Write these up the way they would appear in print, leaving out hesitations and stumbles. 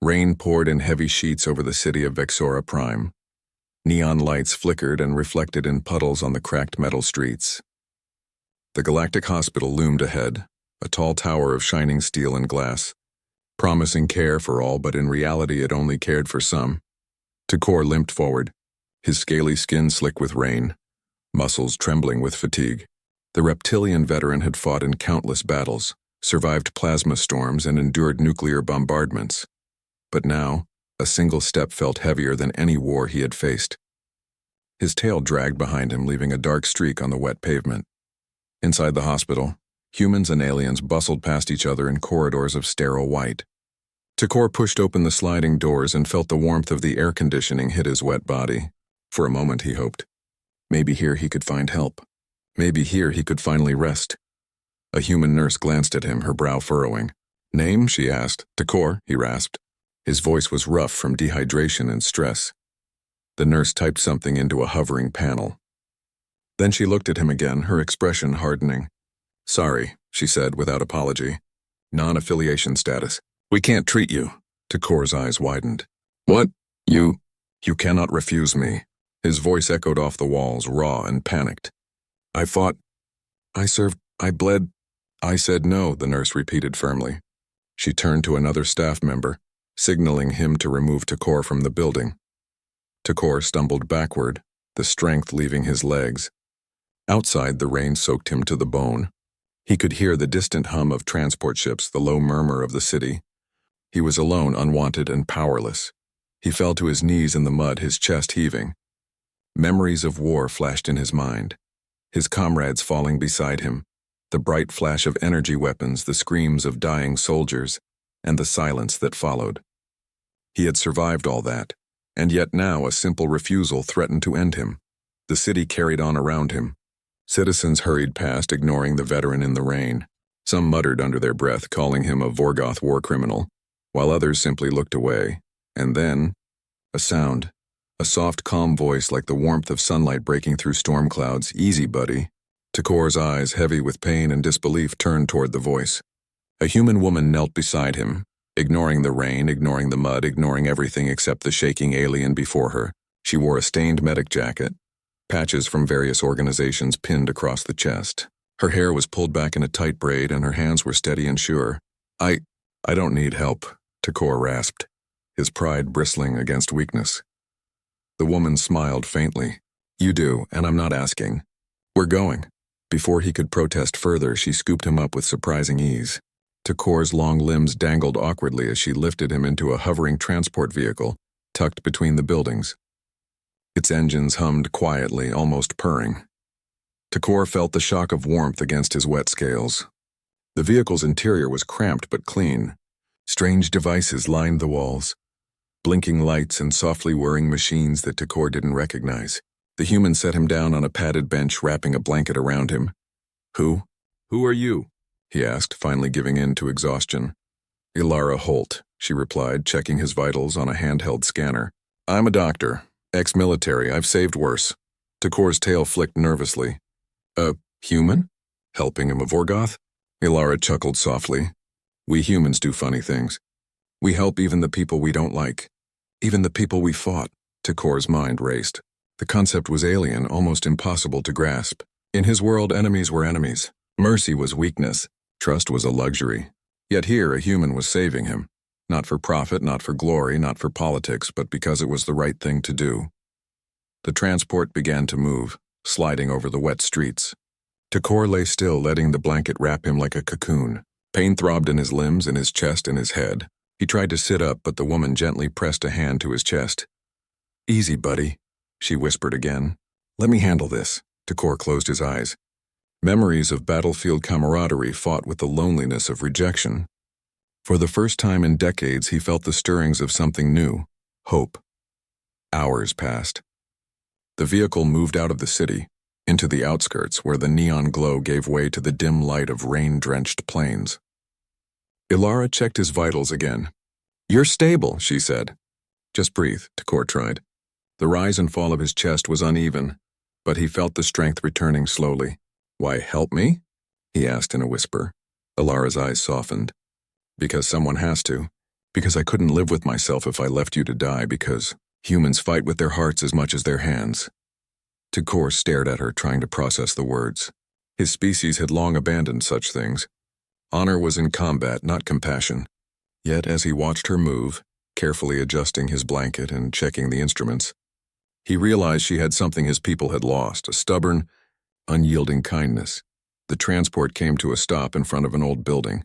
Rain poured in heavy sheets over the city of Vexora Prime. Neon lights flickered and reflected in puddles on the cracked metal streets. The Galactic Hospital loomed ahead, a tall tower of shining steel and glass, promising care for all, but in reality it only cared for some. Takor limped forward, his scaly skin slick with rain, muscles trembling with fatigue. The reptilian veteran had fought in countless battles, survived plasma storms, and endured nuclear bombardments. But now, a single step felt heavier than any war he had faced. His tail dragged behind him, leaving a dark streak on the wet pavement. Inside the hospital, humans and aliens bustled past each other in corridors of sterile white. Takor pushed open the sliding doors and felt the warmth of the air conditioning hit his wet body. For a moment, he hoped. Maybe here he could find help. Maybe here he could finally rest. A human nurse glanced at him, her brow furrowing. "Name?" she asked. "Takor," he rasped. His voice was rough from dehydration and stress. The nurse typed something into a hovering panel. Then she looked at him again, her expression hardening. "Sorry," she said without apology. "Non-affiliation status. We can't treat you." Takor's eyes widened. "What? You cannot refuse me." His voice echoed off the walls, raw and panicked. "I fought. I served. I bled." "I said no," the nurse repeated firmly. She turned to another staff member, signaling him to remove Takor from the building. Takor stumbled backward, the strength leaving his legs. Outside, the rain soaked him to the bone. He could hear the distant hum of transport ships, the low murmur of the city. He was alone, unwanted, and powerless. He fell to his knees in the mud, his chest heaving. Memories of war flashed in his mind. His comrades falling beside him, the bright flash of energy weapons, the screams of dying soldiers, and the silence that followed. He had survived all that, and yet now a simple refusal threatened to end him. The city carried on around him. Citizens hurried past, ignoring the veteran in the rain. Some muttered under their breath, calling him a Vorgoth war criminal, while others simply looked away. And then, a sound. A soft, calm voice like the warmth of sunlight breaking through storm clouds. "Easy, buddy." Takor's eyes, heavy with pain and disbelief, turned toward the voice. A human woman knelt beside him, ignoring the rain, ignoring the mud, ignoring everything except the shaking alien before her. She wore a stained medic jacket, patches from various organizations pinned across the chest. Her hair was pulled back in a tight braid and her hands were steady and sure. I don't need help," Takor rasped, his pride bristling against weakness. The woman smiled faintly. "You do, and I'm not asking. We're going." Before he could protest further, she scooped him up with surprising ease. Takor's long limbs dangled awkwardly as she lifted him into a hovering transport vehicle, tucked between the buildings. Its engines hummed quietly, almost purring. Takor felt the shock of warmth against his wet scales. The vehicle's interior was cramped but clean. Strange devices lined the walls, blinking lights and softly whirring machines that Takor didn't recognize. The human set him down on a padded bench, wrapping a blanket around him. Who are you?" he asked, finally giving in to exhaustion. "Ilara Holt," she replied, checking his vitals on a handheld scanner. "I'm a doctor, ex-military. I've saved worse." Takor's tail flicked nervously. "A human? Helping a Vorgoth?" Ilara chuckled softly. "We humans do funny things. We help even the people we don't like. Even the people we fought." Takor's mind raced. The concept was alien, almost impossible to grasp. In his world, enemies were enemies. Mercy was weakness. Trust was a luxury. Yet here, a human was saving him. Not for profit, not for glory, not for politics, but because it was the right thing to do. The transport began to move, sliding over the wet streets. Takor lay still, letting the blanket wrap him like a cocoon. Pain throbbed in his limbs, in his chest, in his head. He tried to sit up, but the woman gently pressed a hand to his chest. "Easy, buddy," she whispered again. "Let me handle this." Takor closed his eyes. Memories of battlefield camaraderie fought with the loneliness of rejection. For the first time in decades, he felt the stirrings of something new, hope. Hours passed. The vehicle moved out of the city, into the outskirts where the neon glow gave way to the dim light of rain-drenched plains. Ilara checked his vitals again. "You're stable," she said. "Just breathe," Takor tried. The rise and fall of his chest was uneven, but he felt the strength returning slowly. "Why, help me?" he asked in a whisper. Ilara's eyes softened. "Because someone has to. Because I couldn't live with myself if I left you to die, because humans fight with their hearts as much as their hands. Takor stared at her, trying to process the words. His species had long abandoned such things. Honor was in combat, not compassion. Yet as he watched her move, carefully adjusting his blanket and checking the instruments, he realized she had something his people had lost, a stubborn, unyielding kindness. The transport came to a stop in front of an old building.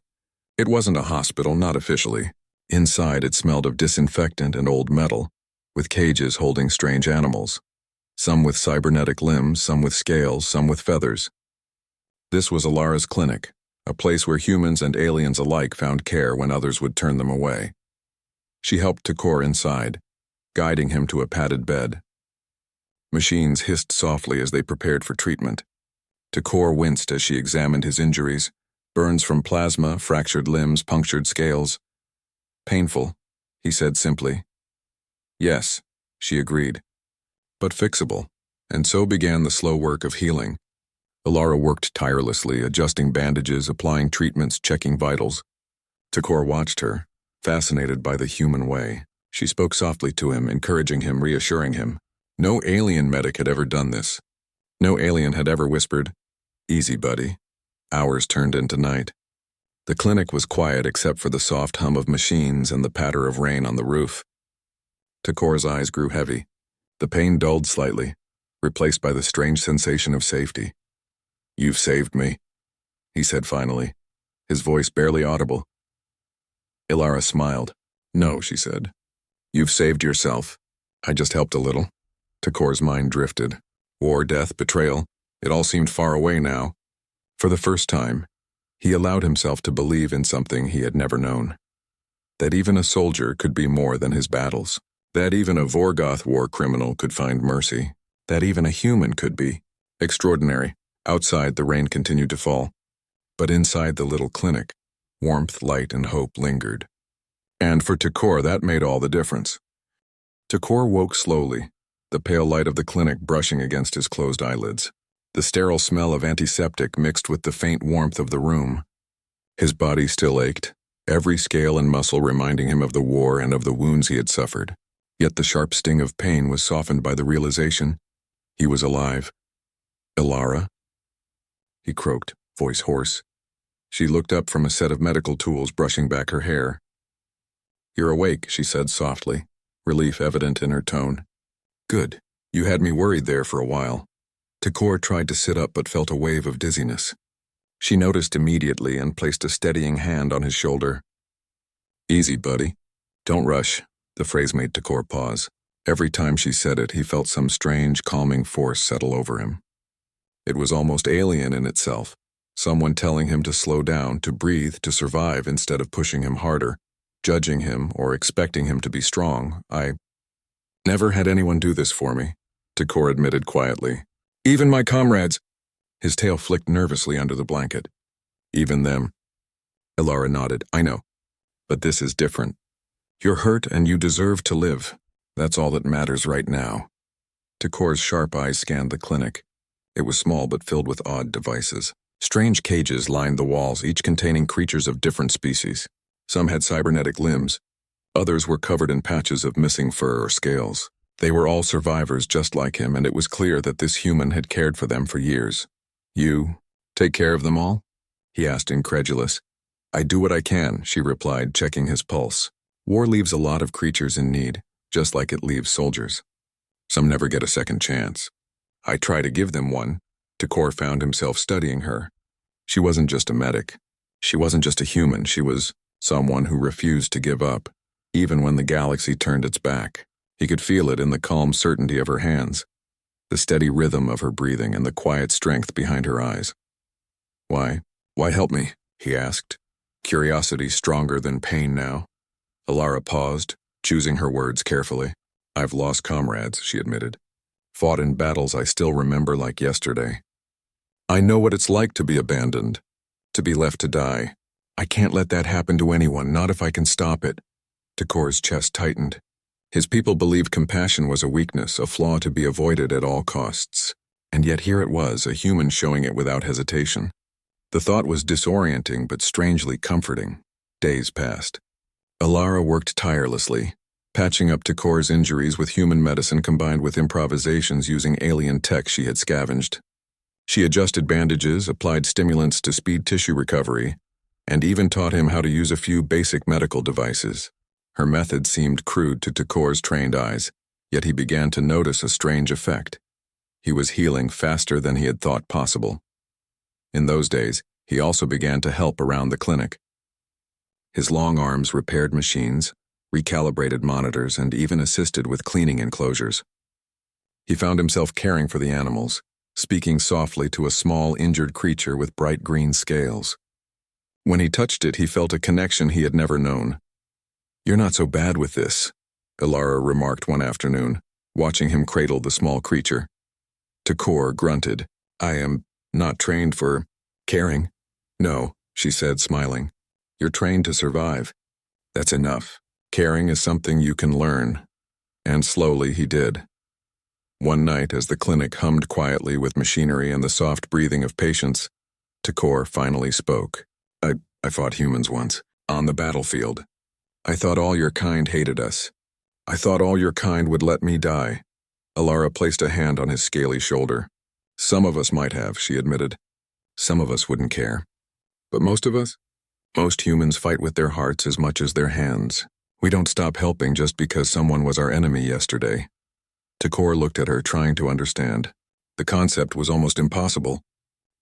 It wasn't a hospital, not officially. Inside, it smelled of disinfectant and old metal, with cages holding strange animals. Some with cybernetic limbs, some with scales, some with feathers. This was Alara's clinic, a place where humans and aliens alike found care when others would turn them away. She helped Takor inside, guiding him to a padded bed. Machines hissed softly as they prepared for treatment. Takor winced as she examined his injuries, burns from plasma, fractured limbs, punctured scales. Painful, he said simply. Yes, she agreed, but fixable, and so began the slow work of healing. Alara worked tirelessly, adjusting bandages, applying treatments, checking vitals. Takor watched her, fascinated by the human way. She spoke softly to him, encouraging him, reassuring him. No alien medic had ever done this. No alien had ever whispered, "Easy, buddy." Hours turned into night. The clinic was quiet except for the soft hum of machines and the patter of rain on the roof. Takor's eyes grew heavy. The pain dulled slightly, replaced by the strange sensation of safety. "You've saved me," he said finally, his voice barely audible. Alara smiled. "No," she said. "You've saved yourself. I just helped a little." Takor's mind drifted. War, death, betrayal, it all seemed far away now. For the first time, he allowed himself to believe in something he had never known. That even a soldier could be more than his battles. That even a Vorgoth war criminal could find mercy. That even a human could be. Extraordinary. Outside, the rain continued to fall. But inside the little clinic, warmth, light, and hope lingered. And for Takor, that made all the difference. Takor woke slowly, the pale light of the clinic brushing against his closed eyelids. The sterile smell of antiseptic mixed with the faint warmth of the room. His body still ached, every scale and muscle reminding him of the war and of the wounds he had suffered. Yet the sharp sting of pain was softened by the realization he was alive. "Alara?" he croaked, voice hoarse. She looked up from a set of medical tools, brushing back her hair. "You're awake," she said softly, relief evident in her tone. "Good. You had me worried there for a while." Takor tried to sit up but felt a wave of dizziness. She noticed immediately and placed a steadying hand on his shoulder. "Easy, buddy. Don't rush." The phrase made Takor pause. Every time she said it, he felt some strange, calming force settle over him. It was almost alien in itself, someone telling him to slow down, to breathe, to survive instead of pushing him harder, judging him or expecting him to be strong. "I never had anyone do this for me," Takor admitted quietly. "Even my comrades." His tail flicked nervously under the blanket. "Even them." Alara nodded. "I know. But this is different. You're hurt and you deserve to live. That's all that matters right now." Takor's sharp eyes scanned the clinic. It was small but filled with odd devices. Strange cages lined the walls, each containing creatures of different species. Some had cybernetic limbs. Others were covered in patches of missing fur or scales. They were all survivors just like him, and it was clear that this human had cared for them for years. "You take care of them all?" he asked, incredulous. "I do what I can," she replied, checking his pulse. War leaves a lot of creatures in need, just like it leaves soldiers. Some never get a second chance. I try to give them one. Takor found himself studying her. She wasn't just a medic. She wasn't just a human. She was someone who refused to give up, even when the galaxy turned its back. He could feel it in the calm certainty of her hands, the steady rhythm of her breathing, and the quiet strength behind her eyes. Why help me?" he asked, curiosity stronger than pain now. Alara paused, choosing her words carefully. "I've lost comrades," she admitted. "Fought in battles I still remember like yesterday. I know what it's like to be abandoned, to be left to die. I can't let that happen to anyone, not if I can stop it." Takor's chest tightened. His people believed compassion was a weakness, a flaw to be avoided at all costs. And yet here it was, a human showing it without hesitation. The thought was disorienting but strangely comforting. Days passed. Alara worked tirelessly, patching up Takor's injuries with human medicine combined with improvisations using alien tech she had scavenged. She adjusted bandages, applied stimulants to speed tissue recovery, and even taught him how to use a few basic medical devices. Her method seemed crude to Takor's trained eyes, yet he began to notice a strange effect. He was healing faster than he had thought possible. In those days, he also began to help around the clinic. His long arms repaired machines, recalibrated monitors, and even assisted with cleaning enclosures. He found himself caring for the animals, speaking softly to a small injured creature with bright green scales. When he touched it, he felt a connection he had never known. "You're not so bad with this," Alara remarked one afternoon, watching him cradle the small creature. Takor grunted. "I am not trained for caring." "No," she said, smiling. "You're trained to survive. That's enough. Caring is something you can learn." And slowly he did. One night, as the clinic hummed quietly with machinery and the soft breathing of patients, Takor finally spoke. I fought humans once, on the battlefield. I thought all your kind hated us. I thought all your kind would let me die." Alara placed a hand on his scaly shoulder. "Some of us might have," she admitted. "Some of us wouldn't care. But most of us? Most humans fight with their hearts as much as their hands. We don't stop helping just because someone was our enemy yesterday." Takor looked at her, trying to understand. The concept was almost impossible.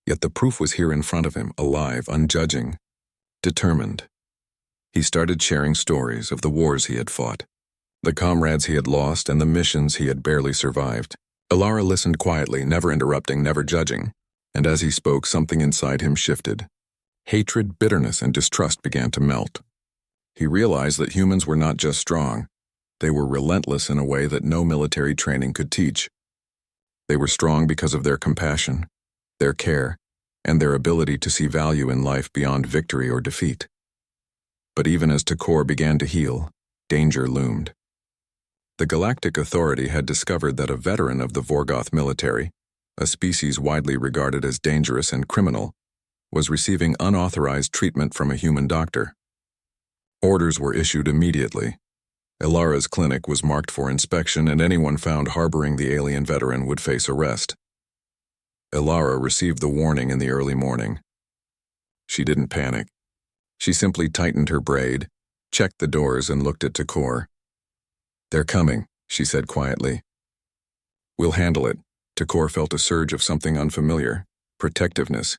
Yet the proof was here in front of him, alive, unjudging, determined. He started sharing stories of the wars he had fought, the comrades he had lost, and the missions he had barely survived. Alara listened quietly, never interrupting, never judging, and as he spoke, something inside him shifted. Hatred, bitterness, and distrust began to melt. He realized that humans were not just strong. They were relentless in a way that no military training could teach. They were strong because of their compassion, their care, and their ability to see value in life beyond victory or defeat. But even as Takor began to heal, danger loomed. The Galactic Authority had discovered that a veteran of the Vorgoth military, a species widely regarded as dangerous and criminal, was receiving unauthorized treatment from a human doctor. Orders were issued immediately. Alara's clinic was marked for inspection, and anyone found harboring the alien veteran would face arrest. Alara received the warning in the early morning. She didn't panic. She simply tightened her braid, checked the doors, and looked at Takor. "They're coming," she said quietly. "We'll handle it." Takor felt a surge of something unfamiliar, protectiveness.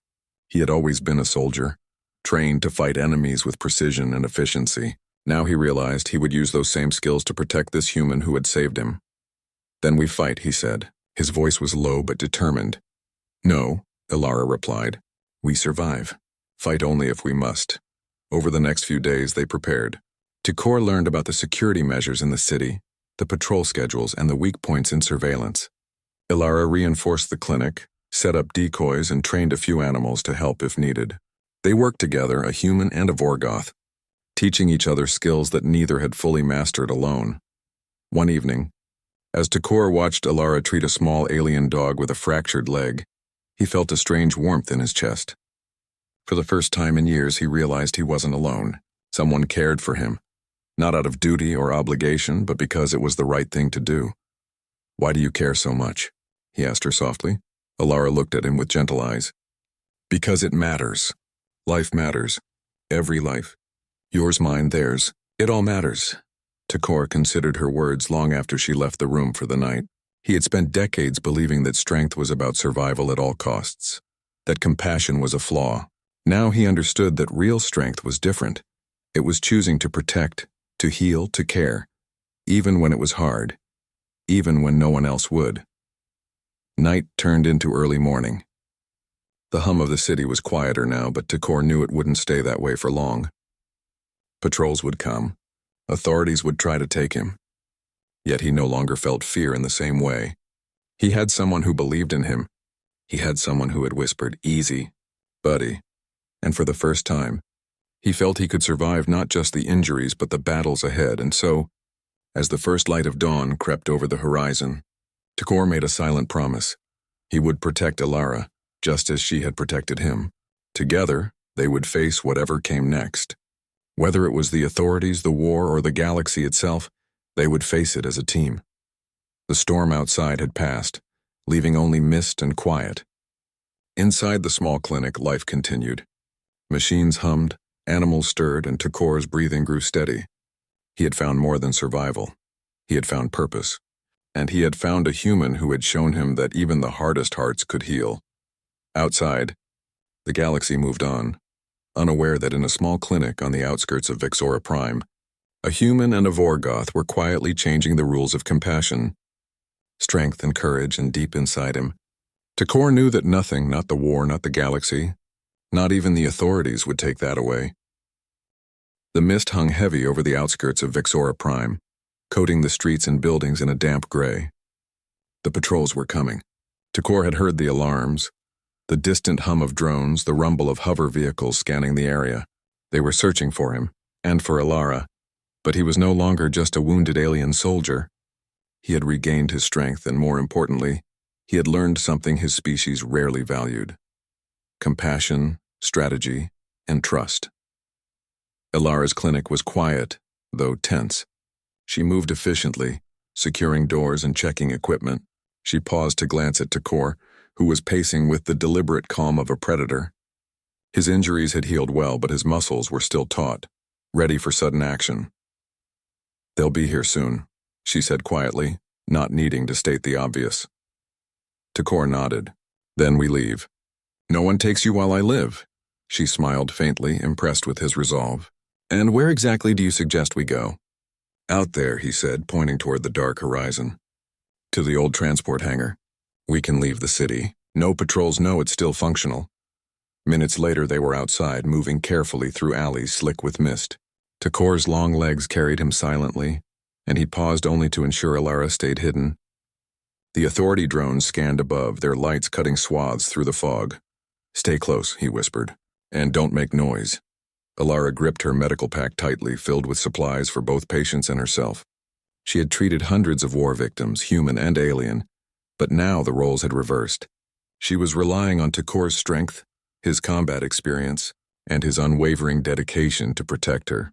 He had always been a soldier, trained to fight enemies with precision and efficiency. Now he realized he would use those same skills to protect this human who had saved him. "Then we fight," he said. His voice was low but determined. "No," Alara replied. "We survive. Fight only if we must." Over the next few days, they prepared. Takor learned about the security measures in the city, the patrol schedules, and the weak points in surveillance. Alara reinforced the clinic, set up decoys, and trained a few animals to help if needed. They worked together, a human and a Vorgoth, teaching each other skills that neither had fully mastered alone. One evening, as Takor watched Alara treat a small alien dog with a fractured leg, he felt a strange warmth in his chest. For the first time in years, he realized he wasn't alone. Someone cared for him, not out of duty or obligation, but because it was the right thing to do. "Why do you care so much?" he asked her softly. Alara looked at him with gentle eyes. "Because it matters. Life matters. Every life. Yours, mine, theirs. It all matters." Takor considered her words long after she left the room for the night. He had spent decades believing that strength was about survival at all costs, that compassion was a flaw. Now he understood that real strength was different. It was choosing to protect, to heal, to care, even when it was hard, even when no one else would. Night turned into early morning. The hum of the city was quieter now, but Takor knew it wouldn't stay that way for long. Patrols would come. Authorities would try to take him. Yet he no longer felt fear in the same way. He had someone who believed in him. He had someone who had whispered, "Easy, buddy." And for the first time, he felt he could survive not just the injuries but the battles ahead. And so, as the first light of dawn crept over the horizon, Takor made a silent promise. He would protect Alara, just as she had protected him. Together, they would face whatever came next. Whether it was the authorities, the war, or the galaxy itself, they would face it as a team. The storm outside had passed, leaving only mist and quiet. Inside the small clinic, life continued. Machines hummed, animals stirred, and Takor's breathing grew steady. He had found more than survival. He had found purpose. And he had found a human who had shown him that even the hardest hearts could heal. Outside, the galaxy moved on, unaware that in a small clinic on the outskirts of Vexora Prime, a human and a Vorgoth were quietly changing the rules of compassion. Strength and courage, and deep inside him, Takor knew that nothing, not the war, not the galaxy, not even the authorities would take that away. The mist hung heavy over the outskirts of Vexora Prime, coating the streets and buildings in a damp gray. The patrols were coming. Takor had heard the alarms, the distant hum of drones, the rumble of hover vehicles scanning the area. They were searching for him, and for Alara, but he was no longer just a wounded alien soldier. He had regained his strength, and more importantly, he had learned something his species rarely valued: compassion, strategy, and trust. Alara's clinic was quiet, though tense. She moved efficiently, securing doors and checking equipment. She paused to glance at Takor, who was pacing with the deliberate calm of a predator. His injuries had healed well, but his muscles were still taut, ready for sudden action. "They'll be here soon," she said quietly, not needing to state the obvious. Takor nodded. "Then we leave." "No one takes you while I live." She smiled faintly, impressed with his resolve. "And where exactly do you suggest we go?" "Out there," he said, pointing toward the dark horizon. "To the old transport hangar. We can leave the city. No patrols know it's still functional." Minutes later they were outside, moving carefully through alleys slick with mist. Takor's long legs carried him silently, and he paused only to ensure Alara stayed hidden. The authority drones scanned above, their lights cutting swaths through the fog. "Stay close," he whispered, "and don't make noise." Alara gripped her medical pack tightly, filled with supplies for both patients and herself. She had treated hundreds of war victims, human and alien, but now the roles had reversed. She was relying on Takor's strength, his combat experience, and his unwavering dedication to protect her.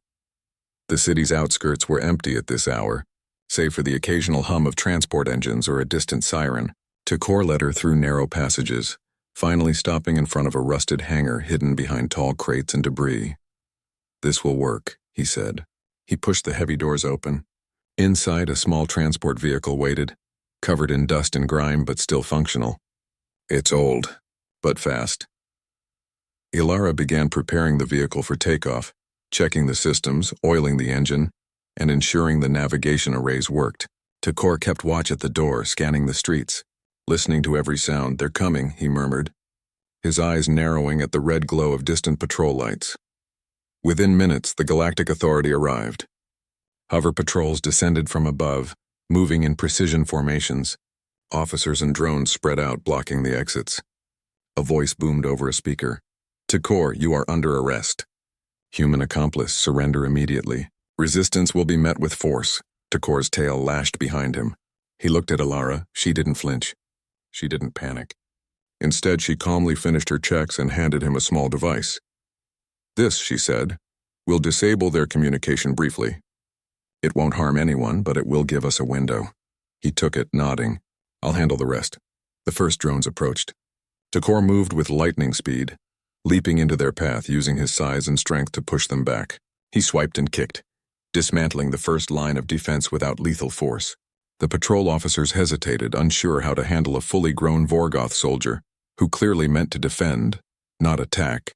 The city's outskirts were empty at this hour, save for the occasional hum of transport engines or a distant siren. Takor led her through narrow passages, finally stopping in front of a rusted hangar hidden behind tall crates and debris. "This will work," he said. He pushed the heavy doors open. Inside, a small transport vehicle waited, covered in dust and grime but still functional. "It's old, but fast." Alara began preparing the vehicle for takeoff, checking the systems, oiling the engine, and ensuring the navigation arrays worked. Takor kept watch at the door, scanning the streets. Listening to every sound. "They're coming," he murmured, his eyes narrowing at the red glow of distant patrol lights. Within minutes, the Galactic Authority arrived. Hover patrols descended from above, moving in precision formations. Officers and drones spread out, blocking the exits. A voice boomed over a speaker. "Takor, you are under arrest." "Human accomplice, surrender immediately. Resistance will be met with force." Takor's tail lashed behind him. He looked at Alara. She didn't flinch. She didn't panic. Instead, she calmly finished her checks and handed him a small device. "This," she said, "will disable their communication briefly. It won't harm anyone, but it will give us a window." He took it, nodding. "I'll handle the rest." The first drones approached. Takor moved with lightning speed, leaping into their path, using his size and strength to push them back. He swiped and kicked, dismantling the first line of defense without lethal force. The patrol officers hesitated, unsure how to handle a fully grown Vorgoth soldier, who clearly meant to defend, not attack.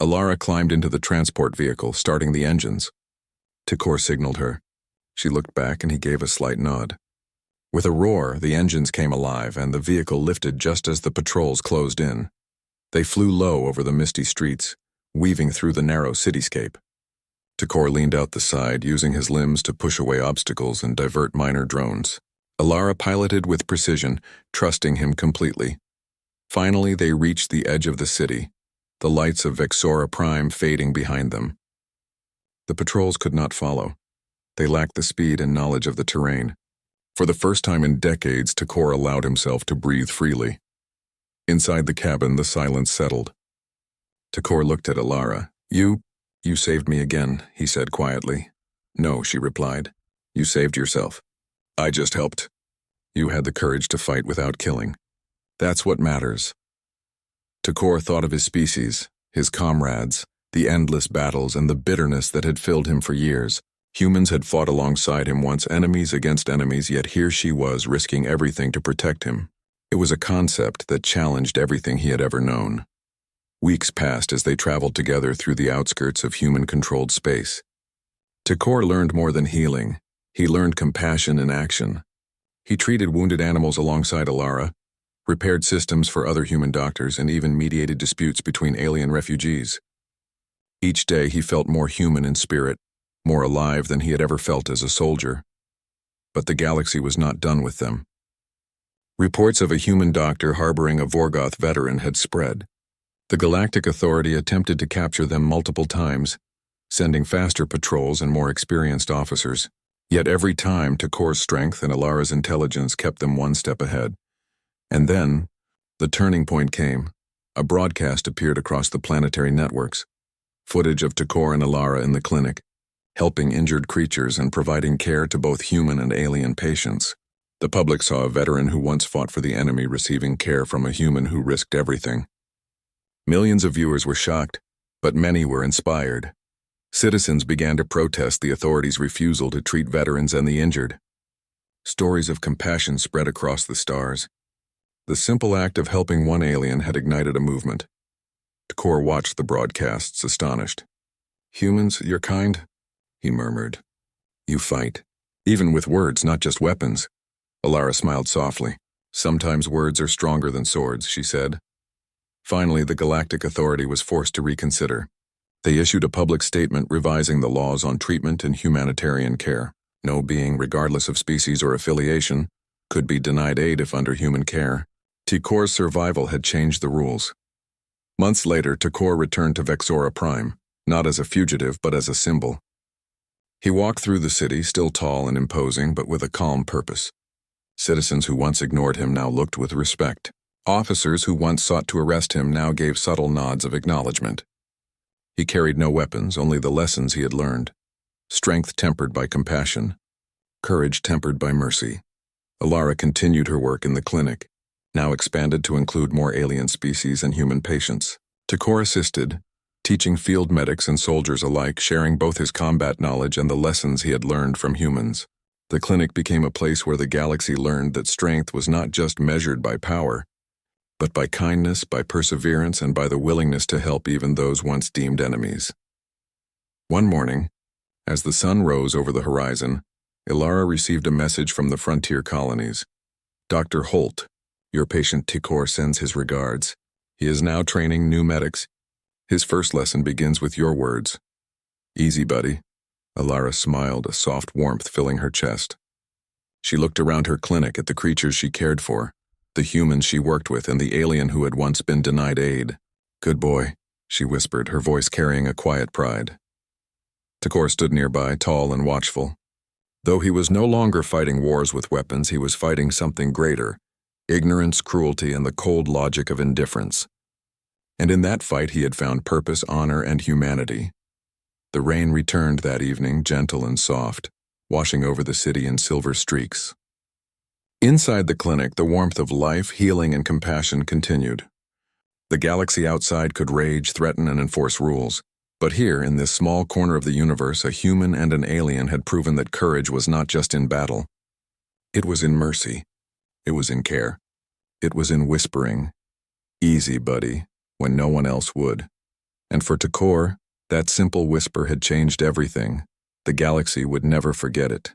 Alara climbed into the transport vehicle, starting the engines. Takor signaled her. She looked back and he gave a slight nod. With a roar, the engines came alive and the vehicle lifted just as the patrols closed in. They flew low over the misty streets, weaving through the narrow cityscape. Takor leaned out the side, using his limbs to push away obstacles and divert minor drones. Alara piloted with precision, trusting him completely. Finally, they reached the edge of the city, the lights of Vexora Prime fading behind them. The patrols could not follow. They lacked the speed and knowledge of the terrain. For the first time in decades, Takor allowed himself to breathe freely. Inside the cabin, the silence settled. Takor looked at Alara. "You You saved me again, he said quietly. No, she replied. You saved yourself. I just helped. You had the courage to fight without killing. That's what matters. Tekor thought of his species, his comrades, the endless battles and the bitterness that had filled him for years. Humans had fought alongside him once, enemies against enemies, yet here she was risking everything to protect him. It was a concept that challenged everything he had ever known. Weeks passed as they traveled together through the outskirts of human-controlled space. Tekor learned more than healing. He learned compassion in action. He treated wounded animals alongside Alara, repaired systems for other human doctors, and even mediated disputes between alien refugees. Each day he felt more human in spirit, more alive than he had ever felt as a soldier. But the galaxy was not done with them. Reports of a human doctor harboring a Vorgoth veteran had spread. The Galactic Authority attempted to capture them multiple times, sending faster patrols and more experienced officers. Yet every time, Tekor's strength and Alara's intelligence kept them one step ahead. And then, the turning point came. A broadcast appeared across the planetary networks. Footage of Tekor and Alara in the clinic, helping injured creatures and providing care to both human and alien patients. The public saw a veteran who once fought for the enemy receiving care from a human who risked everything. Millions of viewers were shocked, but many were inspired. Citizens began to protest the authorities' refusal to treat veterans and the injured. Stories of compassion spread across the stars. The simple act of helping one alien had ignited a movement. Tekor watched the broadcasts, astonished. Humans, you're kind? He murmured. You fight. Even with words, not just weapons. Alara smiled softly. Sometimes words are stronger than swords, she said. Finally, the Galactic Authority was forced to reconsider. They issued a public statement revising the laws on treatment and humanitarian care. No being, regardless of species or affiliation, could be denied aid if under human care. Tekor's survival had changed the rules. Months later, Tekor returned to Vexora Prime, not as a fugitive but as a symbol. He walked through the city, still tall and imposing, but with a calm purpose. Citizens who once ignored him now looked with respect. Officers who once sought to arrest him now gave subtle nods of acknowledgement. He carried no weapons, only the lessons he had learned. Strength tempered by compassion. Courage tempered by mercy. Alara continued her work in the clinic, now expanded to include more alien species and human patients. Tekor assisted, teaching field medics and soldiers alike, sharing both his combat knowledge and the lessons he had learned from humans. The clinic became a place where the galaxy learned that strength was not just measured by power, but by kindness, by perseverance, and by the willingness to help even those once deemed enemies. One morning, as the sun rose over the horizon, Alara received a message from the frontier colonies. Dr. Holt, your patient Tekor sends his regards. He is now training new medics. His first lesson begins with your words. Easy, buddy. Alara smiled, a soft warmth filling her chest. She looked around her clinic at the creatures she cared for, the humans she worked with and the alien who had once been denied aid. Good boy, she whispered, her voice carrying a quiet pride. Tekor stood nearby, tall and watchful. Though he was no longer fighting wars with weapons, he was fighting something greater, ignorance, cruelty, and the cold logic of indifference. And in that fight he had found purpose, honor, and humanity. The rain returned that evening, gentle and soft, washing over the city in silver streaks. Inside the clinic, the warmth of life, healing, and compassion continued. The galaxy outside could rage, threaten, and enforce rules. But here, in this small corner of the universe, a human and an alien had proven that courage was not just in battle. It was in mercy. It was in care. It was in whispering, "Easy, buddy," when no one else would. And for Tekor, that simple whisper had changed everything. The galaxy would never forget it.